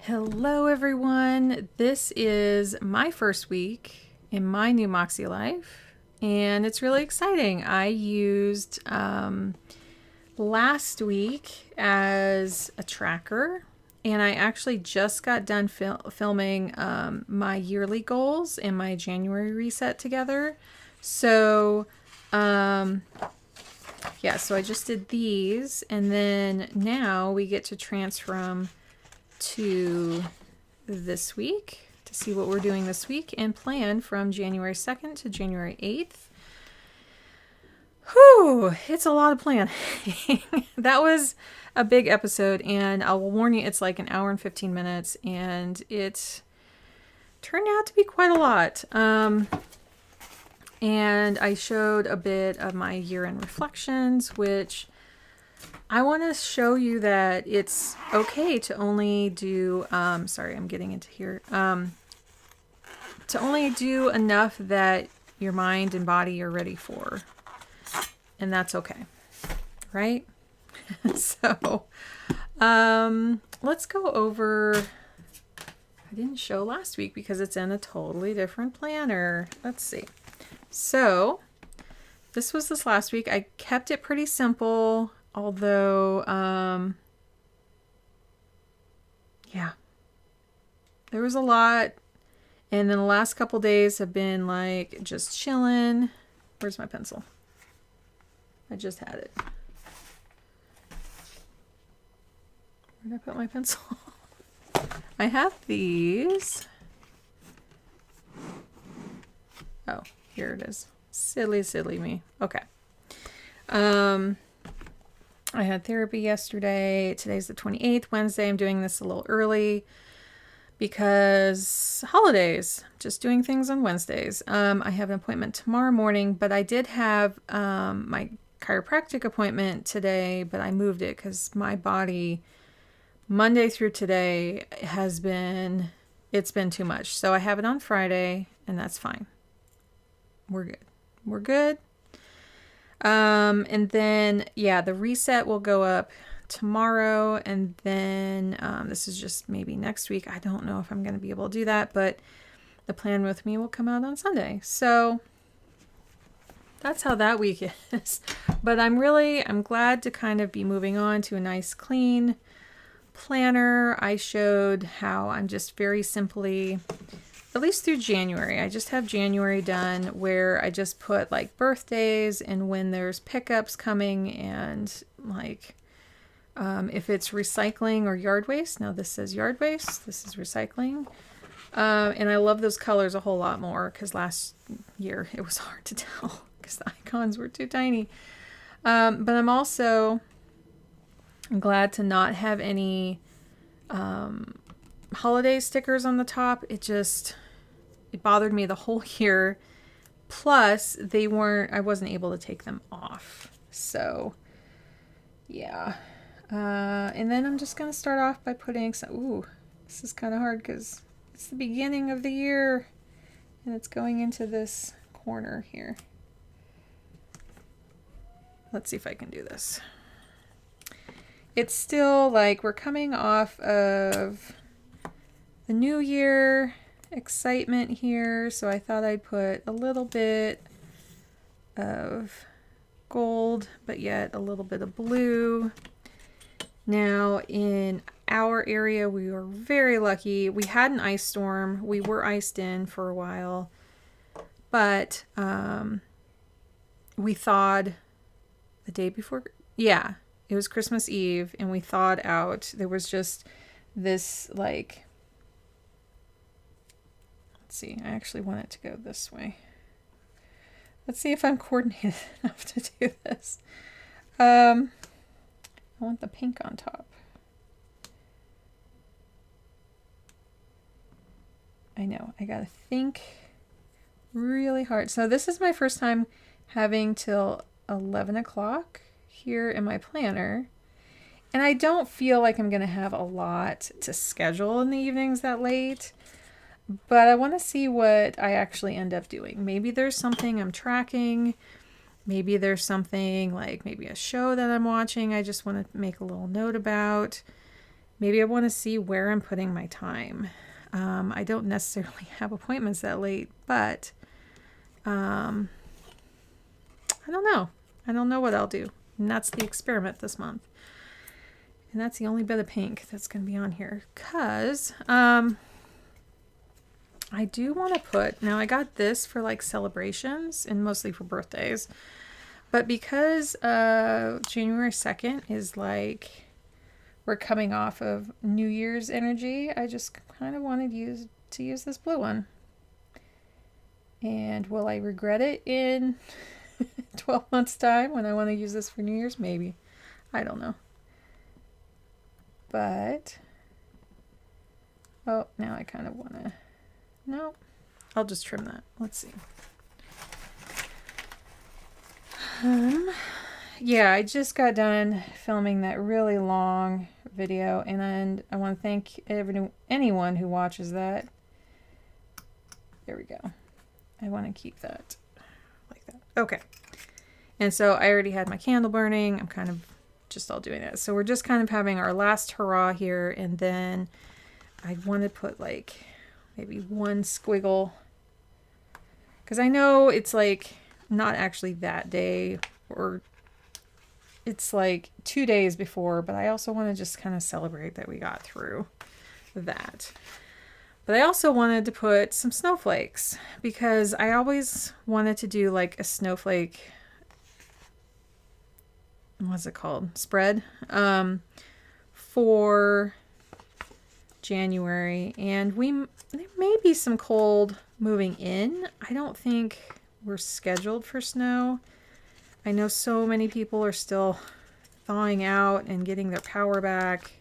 Hello everyone, this is my first week in my new Makselife and it's really exciting. I used last week as a tracker and I actually just got done filming my yearly goals and my January reset together. So yeah, so I just did these and then now we get to transfer to this week to see what we're doing this week and plan from January 2nd to January 8th. Whew, it's a lot of planning. That was a big episode, and I will warn you, it's like an hour and 15 minutes, and it turned out to be quite a lot. And I showed a bit of my year-end reflections, which I want to show you that it's okay to only do, sorry, I'm getting into here, to only do enough that your mind and body are ready for. And that's okay, right? So, let's go over, I didn't show last week because it's in a totally different planner. Let's see. So, this was this last week. I kept it pretty simple. Although, yeah, there was a lot. And then the last couple days have been like just chilling. Where's my pencil? I just had it. Where did I put my pencil? I have these. Oh, here it is. Silly, silly me. Okay. I had therapy yesterday. Today's the 28th, Wednesday. I'm doing this a little early because holidays, just doing things on Wednesdays. I have an appointment tomorrow morning, but I did have my chiropractic appointment today, but I moved it because my body, Monday through today, it's been too much. So I have it on Friday, and that's fine. We're good. We're good. And then, yeah, the reset will go up tomorrow. And then, this is just maybe next week. I don't know if I'm going to be able to do that, but the plan with me will come out on Sunday. So that's how that week is. But I'm glad to kind of be moving on to a nice clean planner. I showed how I'm just very simply, at least through January, I just have January done where I just put like birthdays and when there's pickups coming and like if it's recycling or yard waste. Now this says yard waste, this is recycling. And I love those colors a whole lot more because last year it was hard to tell because the icons were too tiny. But I'm also glad to not have any holiday stickers on the top. It bothered me the whole year. Plus I wasn't able to take them off. So yeah. And then I'm just going to start off by putting some, this is kind of hard because it's the beginning of the year and it's going into this corner here. Let's see if I can do this. It's still like we're coming off of the new year excitement here, so I thought I'd put a little bit of gold, but yet a little bit of blue. Now in our area, we were very lucky. We had an ice storm. We were iced in for a while, but we thawed the day before. Yeah, it was Christmas Eve, and we thawed out. There was just this like, let's see, I actually want it to go this way. Let's see if I'm coordinated enough to do this. I want the pink on top. I know, I gotta think really hard. So this is my first time having till 11 o'clock here in my planner. And I don't feel like I'm gonna have a lot to schedule in the evenings that late. But I want to see what I actually end up doing. Maybe there's something I'm tracking. Maybe there's something like maybe a show that I'm watching I just want to make a little note about. maybe I want to see where I'm putting my time. I don't necessarily have appointments that late, but I don't know. I don't know what I'll do. And that's the experiment this month. And that's the only bit of pink that's going to be on here. Because I do want to put... Now, I got this for like celebrations and mostly for birthdays. But because January 2nd is like... We're coming off of New Year's energy. I just kind of wanted to use this blue one. And will I regret it in 12 months' time when I want to use this for New Year's? Maybe. I don't know. But, oh, now I kind of want to, no, I'll just trim that. Let's see. Yeah, I just got done filming that really long video, and I want to thank anyone who watches that. There we go. I want to keep that like that. Okay. And so I already had my candle burning. I'm kind of just all doing that. So we're just kind of having our last hurrah here, and then I want to put like maybe one squiggle, because I know it's like not actually that day, or it's like 2 days before, but I also want to just kind of celebrate that we got through that. But I also wanted to put some snowflakes, because I always wanted to do like a snowflake, what's it called? Spread for January. And there may be some cold moving in. I don't think we're scheduled for snow. I know so many people are still thawing out and getting their power back,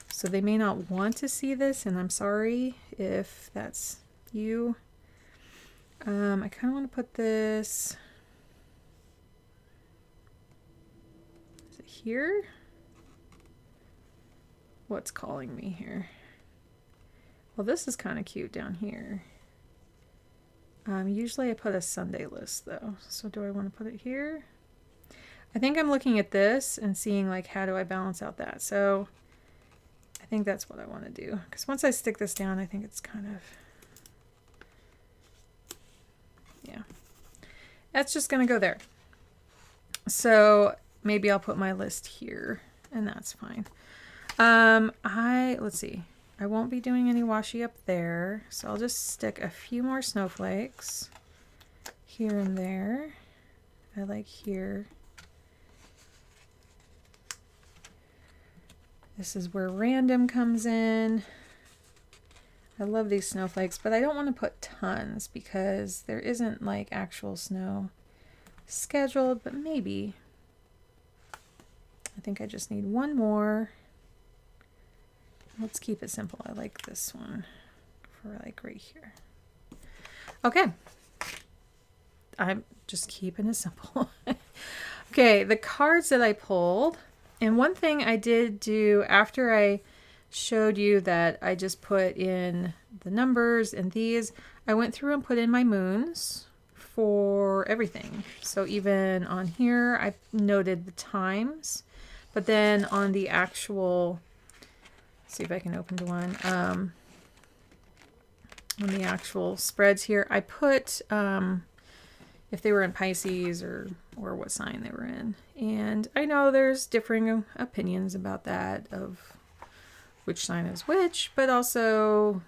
so they may not want to see this, and I'm sorry if that's you. I kind of want to put this, is it here? What's calling me here? Well, this is kind of cute down here. Usually I put a Sunday list though. So do I want to put it here? I think I'm looking at this and seeing like, how do I balance out that? So I think that's what I want to do. Because once I stick this down, I think it's kind of, yeah. That's just going to go there. So maybe I'll put my list here, and that's fine. Let's see. I won't be doing any washi up there, so I'll just stick a few more snowflakes here and there. I like here. This is where random comes in. I love these snowflakes, but I don't want to put tons because there isn't like actual snow scheduled, but maybe. I think I just need one more. Let's keep it simple. I like this one for like right here. Okay. I'm just keeping it simple. Okay, the cards that I pulled. And one thing I did do after I showed you that I just put in the numbers and these, I went through and put in my moons for everything. So even on here, I noted the times, but then on the actual, see if I can open to one, on the actual spreads here, I put if they were in Pisces or what sign they were in. And I know there's differing opinions about that, of which sign is which, but also,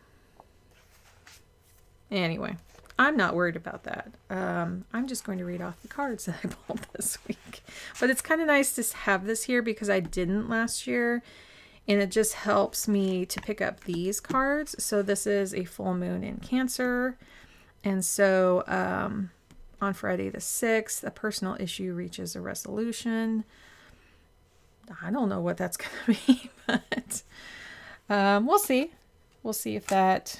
anyway, I'm not worried about that. I'm just going to read off the cards that I pulled this week. But it's kind of nice to have this here because I didn't last year, and it just helps me to pick up these cards. So this is a full moon in Cancer, and so on Friday the 6th, a personal issue reaches a resolution. I don't know what that's going to be, but we'll see. We'll see if that...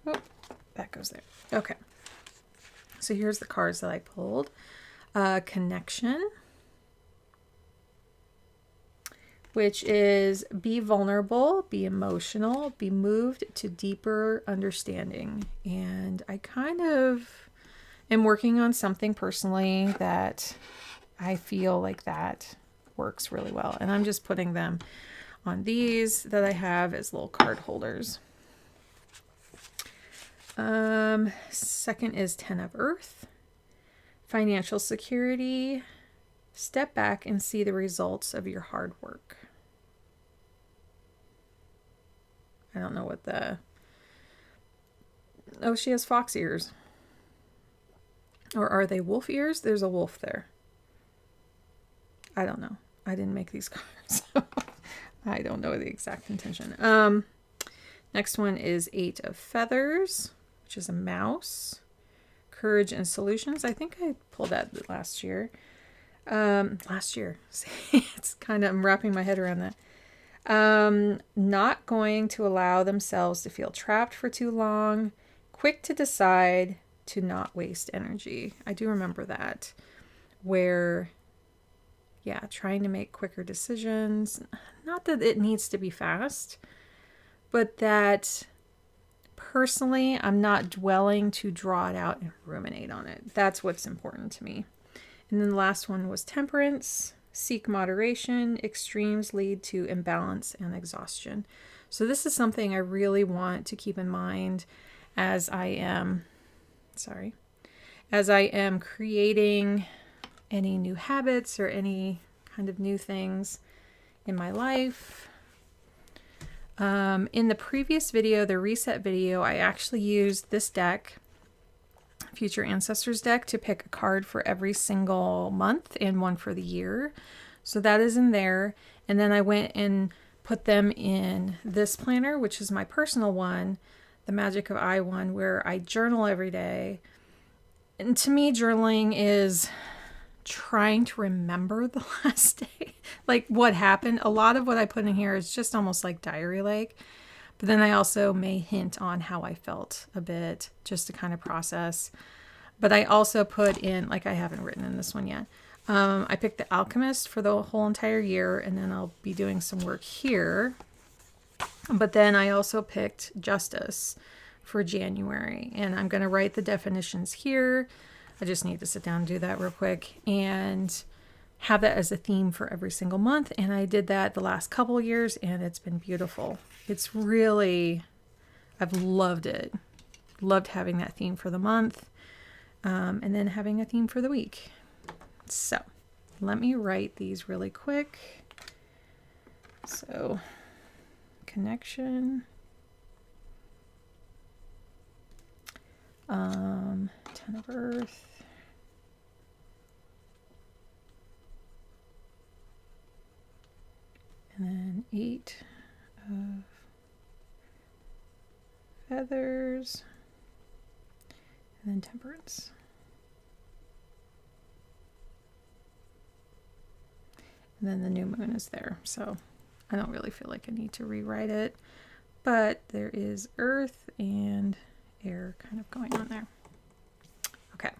Oh, that goes there. Okay. So here's the cards that I pulled. Connection, which is be vulnerable, be emotional, be moved to deeper understanding. And I kind of am working on something personally that I feel like that works really well. And I'm just putting them on these that I have as little card holders. Second is 10 of Earth. Financial security. Step back and see the results of your hard work. I don't know what the... Oh, she has fox ears. Or are they wolf ears? There's a wolf there. I don't know. I didn't make these cards. I don't know the exact intention. Next one is 8 of Feathers, which is a mouse. Courage and Solutions. I think I pulled that last year. It's kind of, I'm wrapping my head around that. Not going to allow themselves to feel trapped for too long. Quick to decide, to not waste energy. I do remember that, where, yeah, trying to make quicker decisions. Not that it needs to be fast, but that personally, I'm not dwelling to draw it out and ruminate on it. That's what's important to me. And then the last one was Temperance. Seek moderation. Extremes lead to imbalance and exhaustion. So this is something I really want to keep in mind as I am creating any new habits or any kind of new things in my life. In the previous video, the reset video, I actually used this deck, Future Ancestors deck, to pick a card for every single month and one for the year. So that is in there. And then I went and put them in this planner, which is my personal one, the Magic of I one, where I journal every day. And to me, journaling is trying to remember the last day, like what happened. A lot of what I put in here is just almost like diary-like, but then I also may hint on how I felt a bit, just to kind of process. But I also put in, like, I haven't written in this one yet. I picked the Alchemist for the whole entire year, and then I'll be doing some work here. But then I also picked Justice for January, and I'm going to write the definitions here. I just need to sit down and do that real quick and have that as a theme for every single month. And I did that the last couple of years, and it's been beautiful. It's really, I've loved it. Loved having that theme for the month, and then having a theme for the week. So let me write these really quick. So connection. 10 of Earth. And then 8 of Feathers. And then Temperance. And then the new moon is there. So I don't really feel like I need to rewrite it. But there is Earth and air kind of going on there. Okay.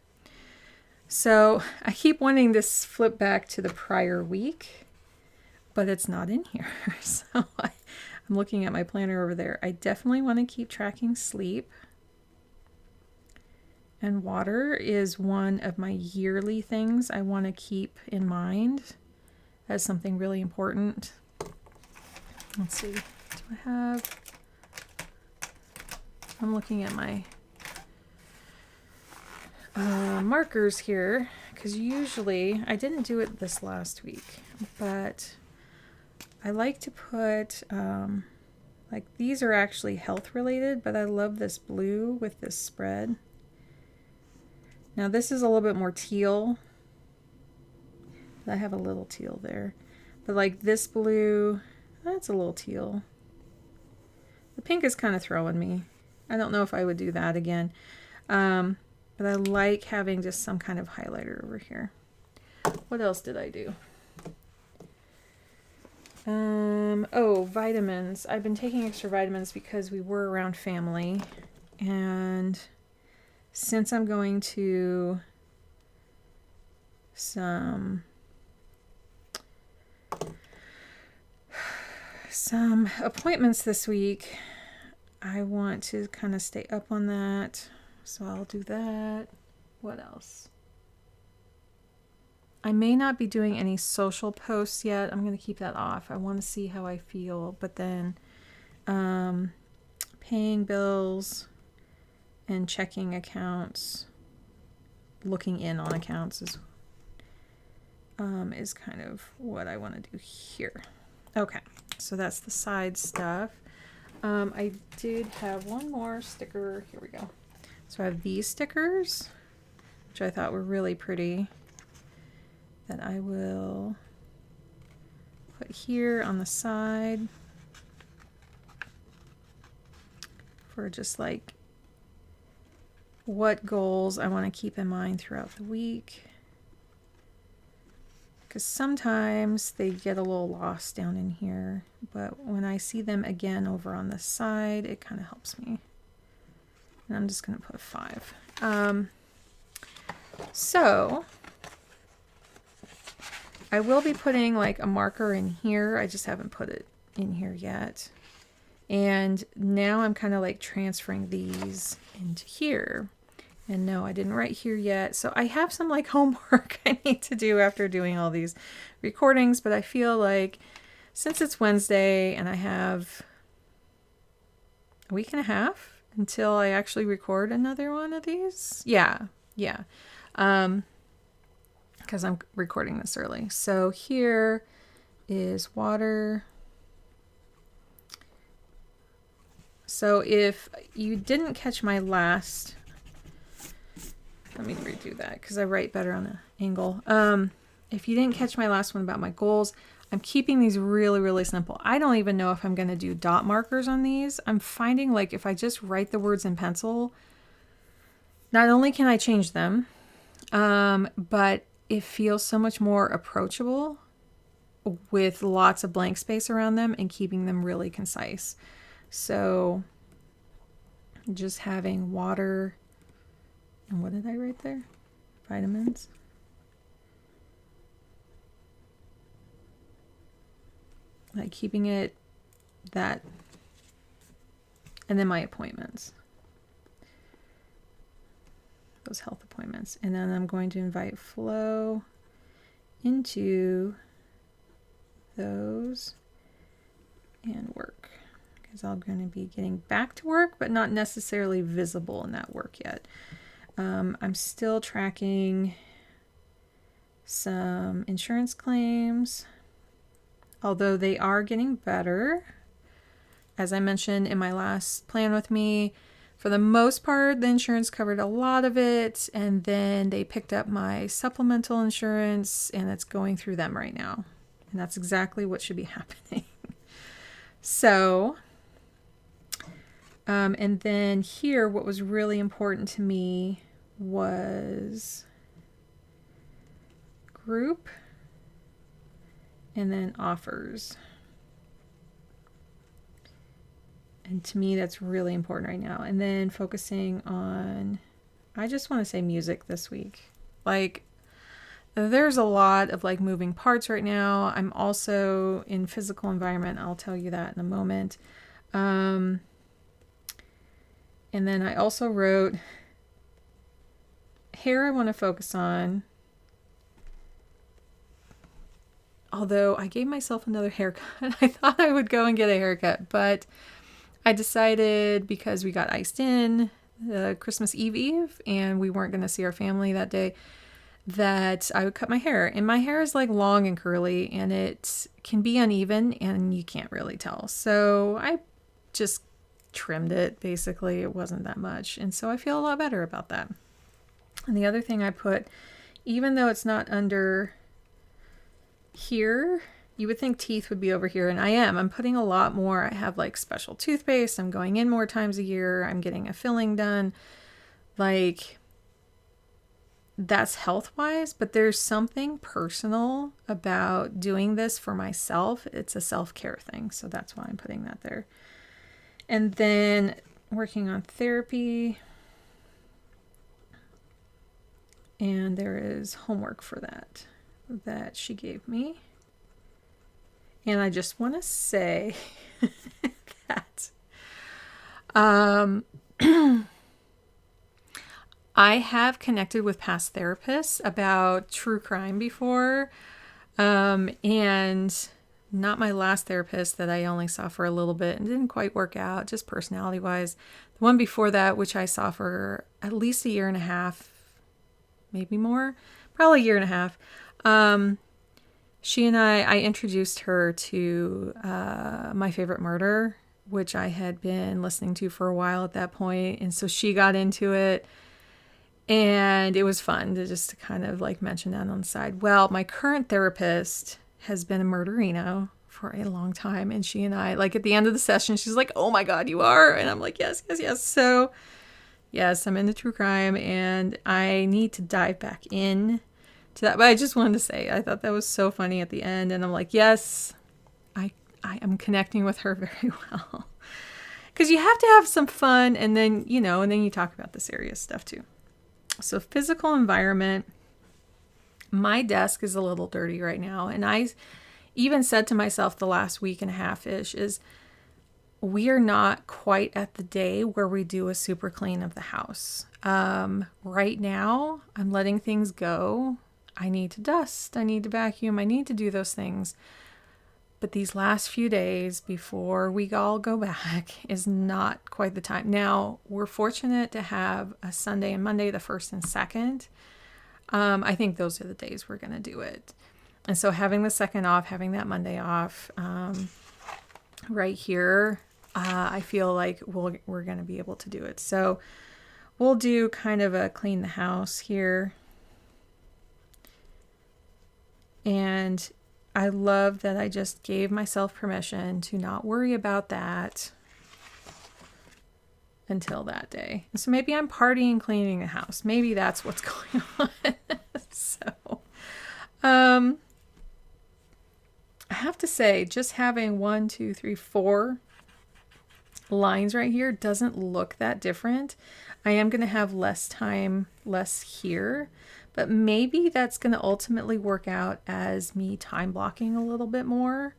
So I keep wanting to flip back to the prior week, but it's not in here. So I'm looking at my planner over there. I definitely want to keep tracking sleep. And water is one of my yearly things I want to keep in mind as something really important. Let's see. Do I have... I'm looking at my markers here, because usually, I didn't do it this last week, but I like to put, like, these are actually health related, but I love this blue with this spread. Now this is a little bit more teal. I have a little teal there, but like this blue, that's a little teal. The pink is kind of throwing me. I don't know if I would do that again. But I like having just some kind of highlighter over here. What else did I do? Oh, vitamins. I've been taking extra vitamins because we were around family. And since I'm going to some appointments this week, I want to kind of stay up on that. So I'll do that. What else? I may not be doing any social posts yet. I'm going to keep that off. I want to see how I feel. But then paying bills and checking accounts, looking in on accounts is kind of what I want to do here. Okay, so that's the side stuff. I did have one more sticker. Here we go. So I have these stickers, which I thought were really pretty, that I will put here on the side for just like what goals I want to keep in mind throughout the week. Because sometimes they get a little lost down in here, but when I see them again over on the side, it kind of helps me. And I'm just going to put 5. So I will be putting like a marker in here. I just haven't put it in here yet. And now I'm kind of like transferring these into here. And no, I didn't write here yet. So I have some like homework I need to do after doing all these recordings. But I feel like since it's Wednesday and I have a week and a half until I actually record another one of these. Yeah. Because I'm recording this early. So here is water. So if you didn't catch my last... Let me redo that because I write better on an angle. If you didn't catch my last one about my goals, I'm keeping these really, really simple. I don't even know if I'm going to do dot markers on these. I'm finding like if I just write the words in pencil, not only can I change them, but it feels so much more approachable with lots of blank space around them and keeping them really concise. So just having water. And what did I write there? Vitamins. Like keeping it that. And then my appointments. Those health appointments. And then I'm going to invite flow into those and work. Because I'm going to be getting back to work, but not necessarily visible in that work yet. I'm still tracking some insurance claims, although they are getting better. As I mentioned in my last plan with me, for the most part, the insurance covered a lot of it, and then they picked up my supplemental insurance, and it's going through them right now. And that's exactly what should be happening. So, and then here, what was really important to me was group and then offers. And to me, that's really important right now. And then focusing on, I just want to say music this week. Like, there's a lot of like moving parts right now. I'm also in physical environment. I'll tell you that in a moment. And then I also wrote hair I want to focus on. Although I gave myself another haircut. I thought I would go and get a haircut, but I decided because we got iced in the Christmas Eve and we weren't going to see our family that day, that I would cut my hair. And my hair is like long and curly and it can be uneven and you can't really tell. So I just trimmed it. Basically, it wasn't that much. And so I feel a lot better about that. And the other thing I put, even though it's not under here, you would think teeth would be over here, and I am. I'm putting a lot more. I have like special toothpaste. I'm going in more times a year. I'm getting a filling done. Like, that's health-wise, but there's something personal about doing this for myself. It's a self-care thing, so that's why I'm putting that there. And then working on therapy. And there is homework for that she gave me. And I just want to say that I have connected with past therapists about true crime before, and not my last therapist that I only saw for a little bit and didn't quite work out, just personality wise. The one before that, which I saw for at least a year and a half, maybe more, probably a year and a half. She and I introduced her to My Favorite Murder, which I had been listening to for a while at that point. And so she got into it. And it was fun to just kind of like mention that on the side. Well, my current therapist has been a murderino for a long time. And she and I, like at the end of the session, she's like, oh my God, you are? And I'm like, yes, yes, yes. So yes, I'm into true crime and I need to dive back in to that. But I just wanted to say, I thought that was so funny at the end. And I'm like, yes, I am connecting with her very well. Because you have to have some fun and then, and then you talk about the serious stuff too. So physical environment, my desk is a little dirty right now. And I even said to myself the last week and a half-ish is we are not quite at the day where we do a super clean of the house. Right now, I'm letting things go. I need to dust. I need to vacuum. I need to do those things. But these last few days before we all go back is not quite the time. Now, we're fortunate to have a Sunday and Monday, the 1st and 2nd. I think those are the days we're going to do it. And so having the 2nd off, having that Monday off right here, I feel like we're going to be able to do it. So we'll do kind of a clean the house here. And I love that I just gave myself permission to not worry about that until that day. So maybe I'm partying cleaning the house. Maybe that's what's going on. So, I have to say, just having 1, 2, 3, 4 lines right here doesn't look that different. I am going to have less time, less here. But maybe that's going to ultimately work out as me time blocking a little bit more.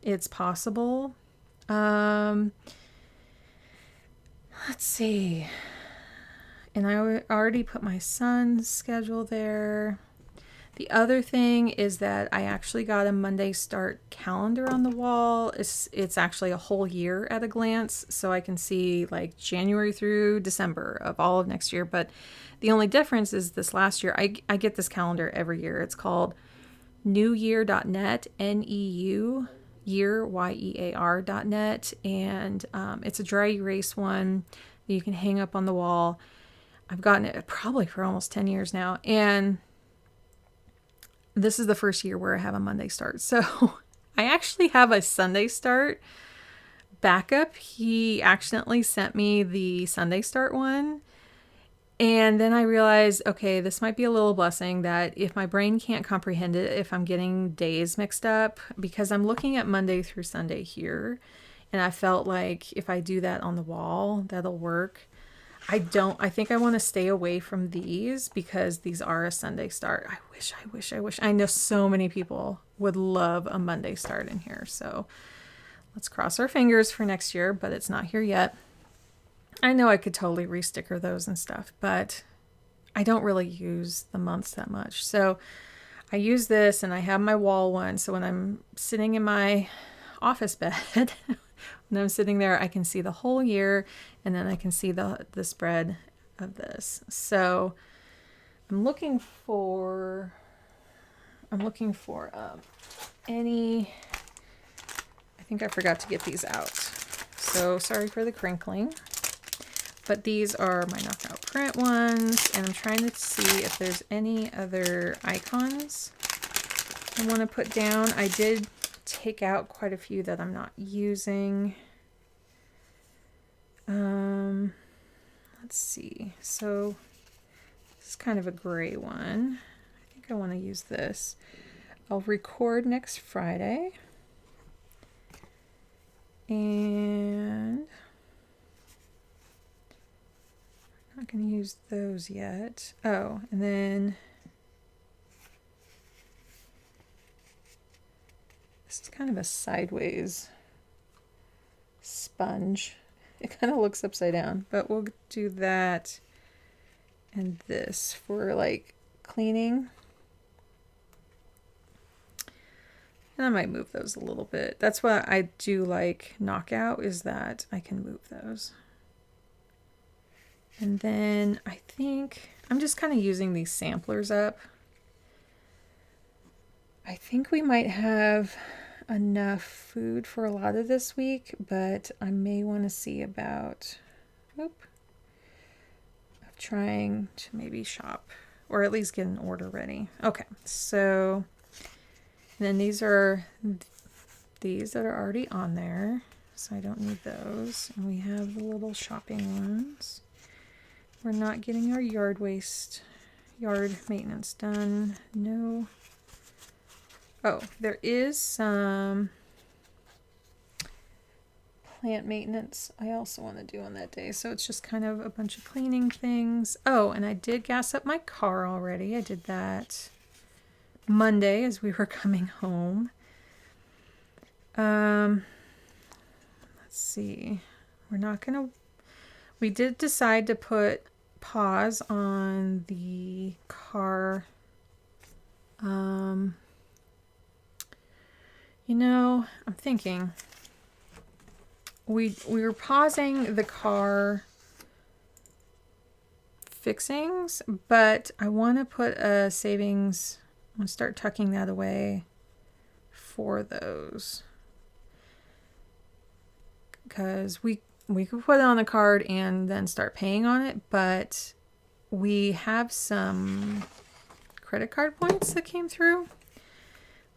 It's possible. Let's see. And I already put my son's schedule there. The other thing is that I actually got a Monday start calendar on the wall. It's actually a whole year at a glance. So I can see like January through December of all of next year. But the only difference is this last year, I get this calendar every year. It's called newyear.net, N-E-U, year, Y-E-A-R.net. And it's a dry erase one that you can hang up on the wall. I've gotten it probably for almost 10 years now. And this is the first year where I have a Monday start. So I actually have a Sunday start backup. He accidentally sent me the Sunday start one. And then I realized, okay, this might be a little blessing that if my brain can't comprehend it, if I'm getting days mixed up, because I'm looking at Monday through Sunday here. And I felt like if I do that on the wall, that'll work. I think I want to stay away from these because these are a Sunday start. I wish. I know so many people would love a Monday start in here. So let's cross our fingers for next year, but it's not here yet. I know I could totally re-sticker those and stuff, but I don't really use the months that much. So I use this and I have my wall one. So when I'm sitting in my office bed, when I'm sitting there, I can see the whole year and then I can see the spread of this. So I'm looking for any, I think I forgot to get these out. So sorry for the crinkling. But these are my knockout print ones, and I'm trying to see if there's any other icons I want to put down. I did take out quite a few that I'm not using. Let's see. So this is kind of a gray one. I think I want to use this. I'll record next Friday. And I'm not going to use those yet. Oh, and then this is kind of a sideways sponge. It kind of looks upside down, but we'll do that and this for like cleaning. And I might move those a little bit. That's what I do like Knockout, is that I can move those. And then I think I'm just kind of using these samplers up. I think we might have enough food for a lot of this week, but I may want to see about trying to maybe shop or at least get an order ready. Okay, so then these are these that are already on there, so I don't need those. And we have the little shopping ones. We're not getting our yard maintenance done. No. Oh, there is some plant maintenance I also want to do on that day. So it's just kind of a bunch of cleaning things. Oh, and I did gas up my car already. I did that Monday as we were coming home. Let's see. We did decide to put pause on the car. You know, I'm thinking we were pausing the car fixings, but I want to put a savings. I'm going to start tucking that away for those, because we could put it on the card and then start paying on it, but we have some credit card points that came through.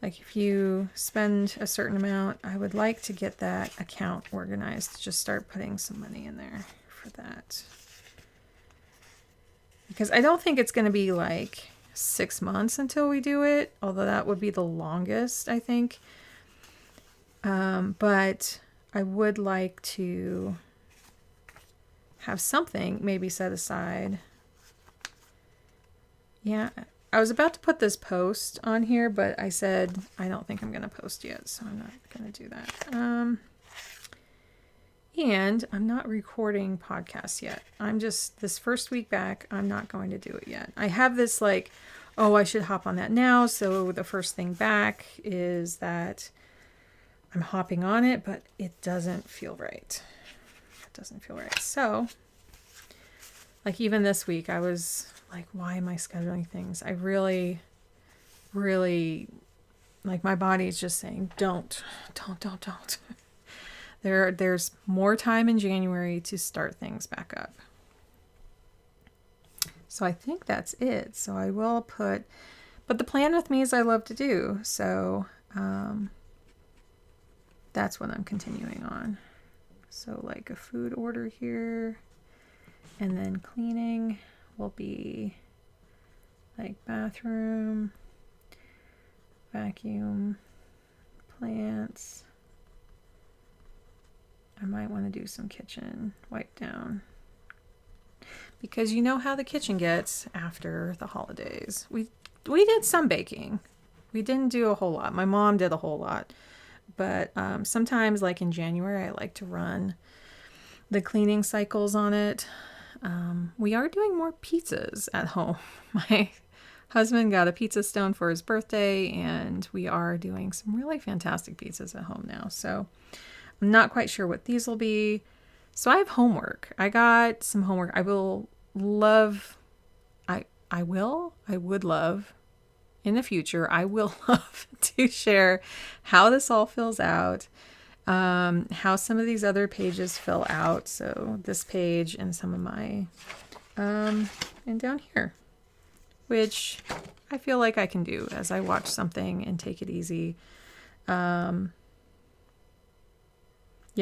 Like if you spend a certain amount, I would like to get that account organized, just start putting some money in there for that. Because I don't think it's going to be like 6 months until we do it, although that would be the longest, I think. But I would like to have something maybe set aside. Yeah, I was about to put this post on here, but I said I don't think I'm going to post yet, so I'm not going to do that. And I'm not recording podcasts yet. I'm just, this first week back, I'm not going to do it yet. I have this like, oh, I should hop on that now. So the first thing back is that I'm hopping on it, but it doesn't feel right. It doesn't feel right. So, like even this week, I was like, why am I scheduling things? I really, like my body's just saying, don't. There's more time in January to start things back up. So I think that's it. So I will put, but the plan with me is I love to do. So that's what I'm continuing on. So like a food order here, and then cleaning will be like bathroom, vacuum, plants. I might want to do some kitchen wipe down, because you know how the kitchen gets after the holidays. We did some baking. We didn't do a whole lot. My mom did a whole lot. But sometimes, like in January, I like to run the cleaning cycles on it. We are doing more pizzas at home. My husband got a pizza stone for his birthday, and we are doing some really fantastic pizzas at home now. So I'm not quite sure what these will be. So I have homework. I got some homework. I would love in the future, I will love to share how this all fills out, how some of these other pages fill out. So this page and some of my, and down here, which I feel like I can do as I watch something and take it easy. Yeah,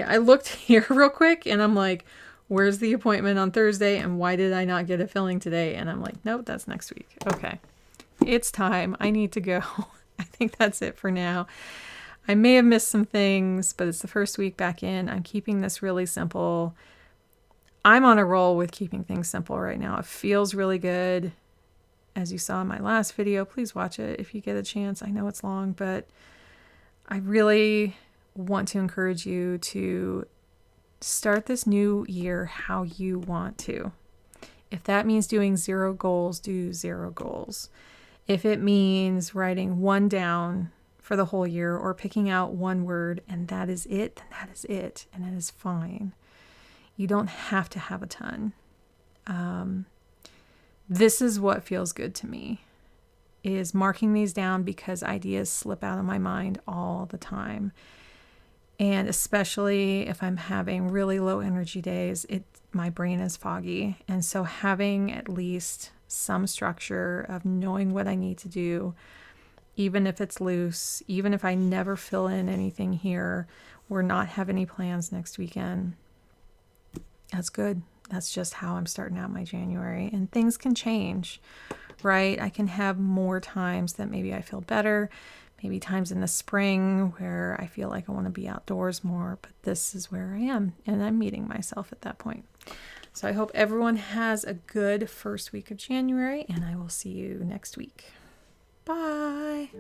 I looked here real quick and I'm like, where's the appointment on Thursday? And why did I not get a filling today? And I'm like, nope, that's next week. Okay. It's time. I need to go. I think that's it for now. I may have missed some things, but it's the first week back in. I'm keeping this really simple. I'm on a roll with keeping things simple right now. It feels really good. As you saw in my last video, please watch it if you get a chance. I know it's long, but I really want to encourage you to start this new year how you want to. If that means doing 0 goals, do 0 goals. If it means writing 1 down for the whole year or picking out 1 word and that is it, then that is it. And it is fine. You don't have to have a ton. This is what feels good to me, is marking these down because ideas slip out of my mind all the time. And especially if I'm having really low energy days, my brain is foggy. And so having at least some structure of knowing what I need to do, even if it's loose, even if I never fill in anything here or not have any plans next weekend, that's good. That's just how I'm starting out my January. And things can change, right? I can have more times that maybe I feel better, maybe times in the spring where I feel like I want to be outdoors more, but this is where I am, and I'm meeting myself at that point. So I hope everyone has a good first week of January, and I will see you next week. Bye.